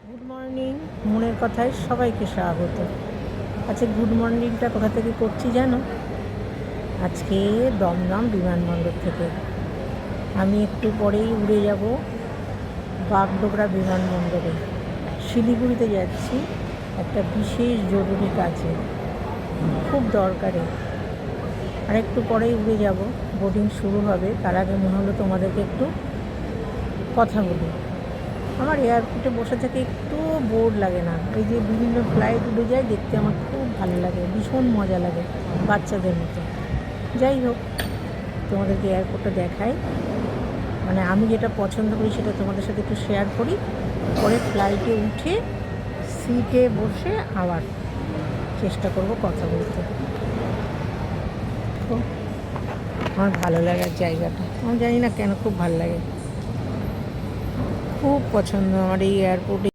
Good morning. মনের কথায় সবাইকে স্বাগত। আচ্ছা, গুড মর্নিংটা কোথা থেকে করছি জানো? আজকে দমদম বিমানবন্দর থেকে। আমি একটু পরেই উড়ে যাব বাগডোগরা বিমানবন্দরে। শিলিগুড়িতে যাচ্ছি একটা বিশেষ জরুরি কাজে, খুব দরকারে। আর একটু পরেই উড়ে যাব, বোর্ডিং শুরু হবে। তার আগে মনে হলো তোমাদেরকে একটু কথা বলি। আমার এয়ারপোর্টে বসে থেকে একটু বোর লাগে না। এই যে বিভিন্ন ফ্লাইট উড়ে যায়, দেখতে আমার খুব ভালো লাগে, ভীষণ মজা লাগে, বাচ্চাদের মতো। যাই হোক, তোমাদেরকে এয়ারপোর্টটা দেখাই। মানে আমি যেটা পছন্দ করি সেটা তোমাদের সাথে একটু শেয়ার করি। পরে ফ্লাইটে উঠে সিটে বসে আবার চেষ্টা করব কথা বলতে। তো আমার ভালো লাগার জায়গাটা, আমি জানি না কেন খুব ভালো লাগে, খুব পছন্দ আমার এই এয়ারপোর্টে।